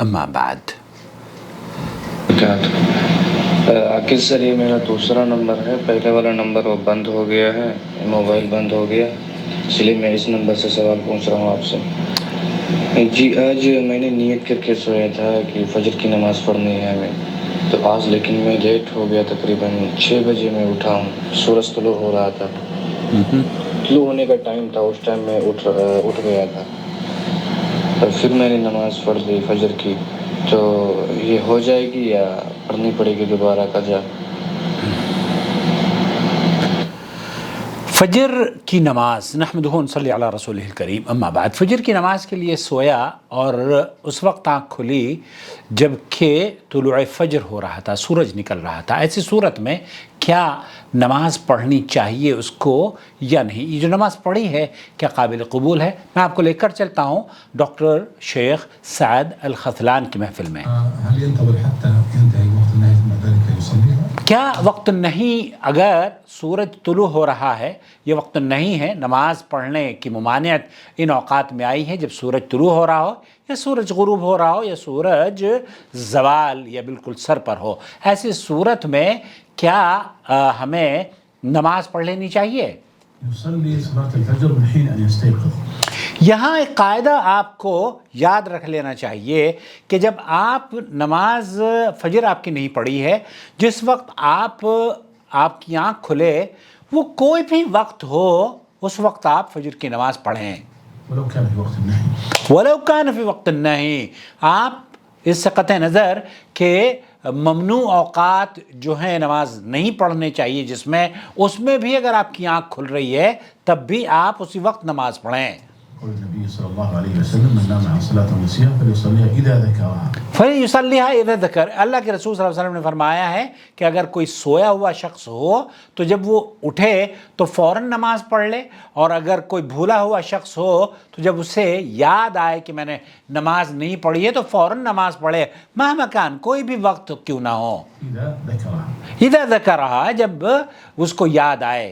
أما بعد عاقل سر یہ میرا دوسرا نمبر ہے. پہلے والا نمبر وہ بند ہو گیا ہے, موبائل بند ہو گیا, اس لیے میں اس نمبر سے سوال پوچھ رہا ہوں آپ سے. جی آج میں نے نیت کر کے سویا تھا کہ فجر کی نماز پڑھنی ہے ہمیں, تو آج لیکن میں لیٹ ہو گیا, تقریباً 6 بجے میں اٹھا ہوں. سورج طلوع ہو رہا تھا, طلوع ہونے کا ٹائم تھا, اس ٹائم میں اٹھ گیا تھا, اور پھر میں نے نماز پڑھ لی فجر کی. تو یہ ہو جائے گی یا پڑھنی پڑے گی دوبارہ قضا؟ فجر کی نماز نحمدہ ونصلی علی رسول الکریم اما بعد. فجر کی نماز کے لیے سویا اور اس وقت آنکھ کھلی جب کہ طلوع فجر ہو رہا تھا, سورج نکل رہا تھا. ایسی صورت میں کیا نماز پڑھنی چاہیے اس کو یا نہیں؟ یہ جو نماز پڑھی ہے کیا قابل قبول ہے؟ میں آپ کو لے کر چلتا ہوں ڈاکٹر شیخ سعد الخذلان کی محفل میں. کیا وقت نہیں, اگر سورج طلوع ہو رہا ہے, یہ وقت نہیں ہے, نماز پڑھنے کی ممانعت ان اوقات میں آئی ہے جب سورج طلوع ہو رہا ہو یا سورج غروب ہو رہا ہو یا سورج زوال یا بالکل سر پر ہو. ایسی صورت میں کیا ہمیں نماز پڑھ لینی چاہیے؟ یہاں ایک قاعدہ آپ کو یاد رکھ لینا چاہیے کہ جب آپ نماز فجر آپ کی نہیں پڑھی ہے, جس وقت آپ کی آنکھ کھلے وہ کوئی بھی وقت ہو, اس وقت آپ فجر کی نماز پڑھیں ولو کان فی وقت النہی. آپ اس سے قطع نظر کہ ممنوع اوقات جو ہیں نماز نہیں پڑھنے چاہیے جس میں, اس میں بھی اگر آپ کی آنکھ کھل رہی ہے تب بھی آپ اسی وقت نماز پڑھیں. النبي صلى الله عليه وسلم من نام عن صلاة ونسيها فليصليها إذا ذكرها فليصليها إذا ذكر. اللہ کے رسول صلی اللہ علیہ وسلم نے فرمایا ہے کہ اگر کوئی سویا ہوا شخص ہو تو جب وہ اٹھے تو فوراً نماز پڑھ لے, اور اگر کوئی بھولا ہوا شخص ہو تو جب اسے یاد آئے کہ میں نے نماز نہیں پڑھی ہے تو فوراً نماز پڑھے, مہما کان, کوئی بھی وقت کیوں نہ ہو. اذا ذکرها, جب اس کو یاد آئے.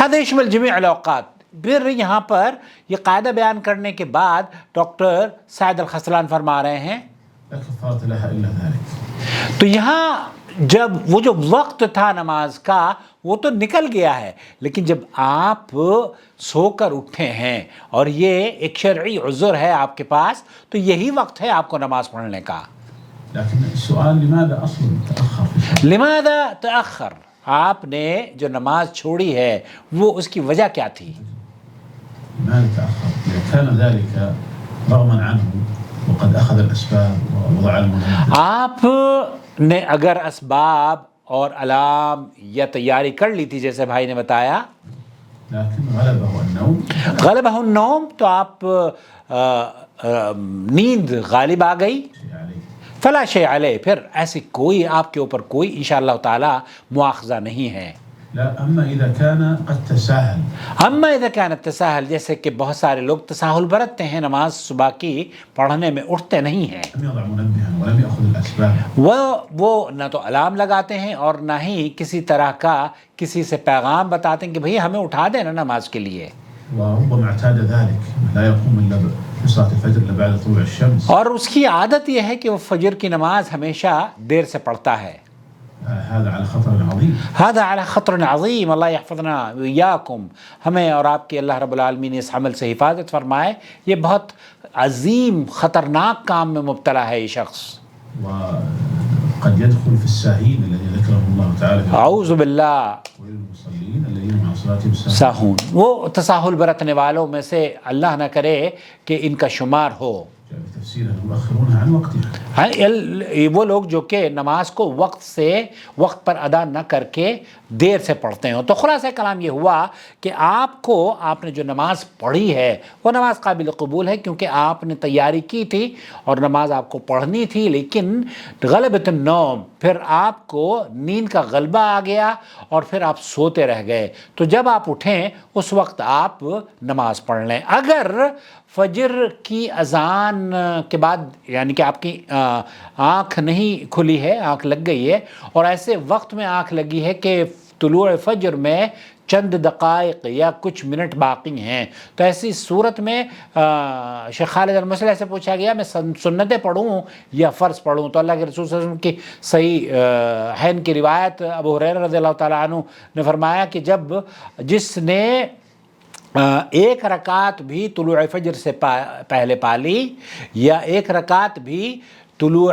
هذا يشمل جميع الأوقات. پھر یہاں پر یہ قاعدہ بیان کرنے کے بعد ڈاکٹر سعد الخذلان فرما رہے ہیں تو یہاں جب وہ جو وقت تھا نماز کا وہ تو نکل گیا ہے, لیکن جب آپ سو کر اٹھے ہیں اور یہ ایک شرعی عذر ہے آپ کے پاس, تو یہی وقت ہے آپ کو نماز پڑھنے کا. لماذا تأخر, آپ نے جو نماز چھوڑی ہے وہ اس کی وجہ کیا تھی؟ لماذا تأخر؟ إذا كان ذلك رغما عنه وقد أخذ الأسباب ووضع المنبه. آپ نے اگر اسباب اور علام یا تیاری کر لی تھی جیسے بھائی نے بتایا, لكن غلبه النوم. غلبہ النوم, تو آپ نیند غالب آ گئی. فلا شیء علیہ, پھر ایسی کوئی آپ کے اوپر کوئی انشاءاللہ تعالی مواخذہ نہیں ہے. لا اما اذا كان قد تساهل. اما اذا كان التساهل, جیسے کہ بہت سارے لوگ تساہل برتتے ہیں, نماز صبح کی پڑھنے میں اٹھتے نہیں ہیں, لم يضع منبها ولم يأخذ الأسباب. وہ نہ تو الارم لگاتے ہیں اور نہ ہی کسی طرح کا کسی سے پیغام بتاتے ہیں کہ بھئی ہمیں اٹھا دینا نماز کے لیے. وربما اعتاد ذلك لا يقوم الا بصلاة الفجر الا بعد طلوع الشمس. اور اس کی عادت یہ ہے کہ وہ فجر کی نماز ہمیشہ دیر سے پڑھتا ہے. هذا على خطر عظيم. هذا على خطر عظیم. اللہ یحفظنا وإياکم, ہمیں اور آپ کی اللہ رب العالمین اس عمل سے حفاظت فرمائے. یہ بہت عظیم خطرناک کام میں مبتلا ہے یہ شخص. وقد يدخل في الساهين الذي ذكره الله تعالى. اعوذ باللہ. والمصلين الذين مع صلاتهم ساہون, وہ تساہل برتنے والوں میں سے اللہ نہ کرے کہ ان کا شمار ہو. وہ لوگ جو کہ نماز کو وقت پر ادا نہ کر کے دیر سے پڑھتے ہیں. تو خلاصہ کلام یہ ہوا کہ آپ نے جو نماز پڑھی ہے وہ نماز قابل قبول ہے, کیونکہ آپ نے تیاری کی تھی اور نماز آپ کو پڑھنی تھی, لیکن غلبۃ النوم, پھر آپ کو نیند کا غلبہ آ گیا اور پھر آپ سوتے رہ گئے. تو جب آپ اٹھیں اس وقت آپ نماز پڑھ لیں. اگر فجر کی اذان کے بعد, یعنی کہ آپ کی آنکھ نہیں کھلی ہے, آنکھ لگ گئی ہے, اور ایسے وقت میں آنکھ لگی ہے کہ طلوع فجر میں چند دقائق یا کچھ منٹ باقی ہیں، تو ایسی صورت میں شیخ خالد المصلح سے پوچھا گیا میں سنتیں پڑھوں یا فرض پڑھوں؟ تو اللہ کے رسول صلی اللہ علیہ وسلم کی صحیح حین کی روایت ابو ہریرہ رضی اللہ تعالیٰ عنہ نے فرمایا کہ جس نے ایک رکعت بھی طلوع فجر سے پہلے پالی یا ایک رکعت بھی طلوع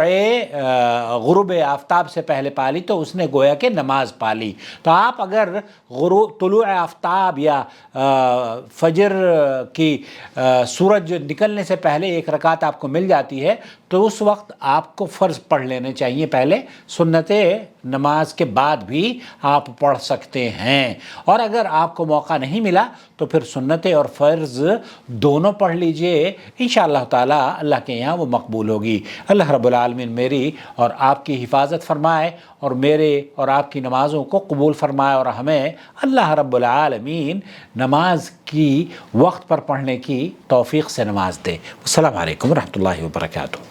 غروب آفتاب سے پہلے پالی تو اس نے گویا کہ نماز پالی۔ تو آپ اگر طلوع آفتاب یا فجر کی سورج نکلنے سے پہلے ایک رکعت آپ کو مل جاتی ہے تو اس وقت آپ کو فرض پڑھ لینے چاہیے پہلے، سنتیں نماز کے بعد بھی آپ پڑھ سکتے ہیں، اور اگر آپ کو موقع نہیں ملا تو پھر سنتیں اور فرض دونوں پڑھ لیجئے، انشاءاللہ تعالی اللہ کے یہاں وہ مقبول ہوگی۔ اللہ رب العالمین میری اور آپ کی حفاظت فرمائے اور میرے اور آپ کی نمازوں کو قبول فرمائے، اور ہمیں اللہ رب العالمین نماز کی وقت پر پڑھنے کی توفیق سے نواز دے۔ السلام علیکم ورحمۃ اللہ وبرکاتہ۔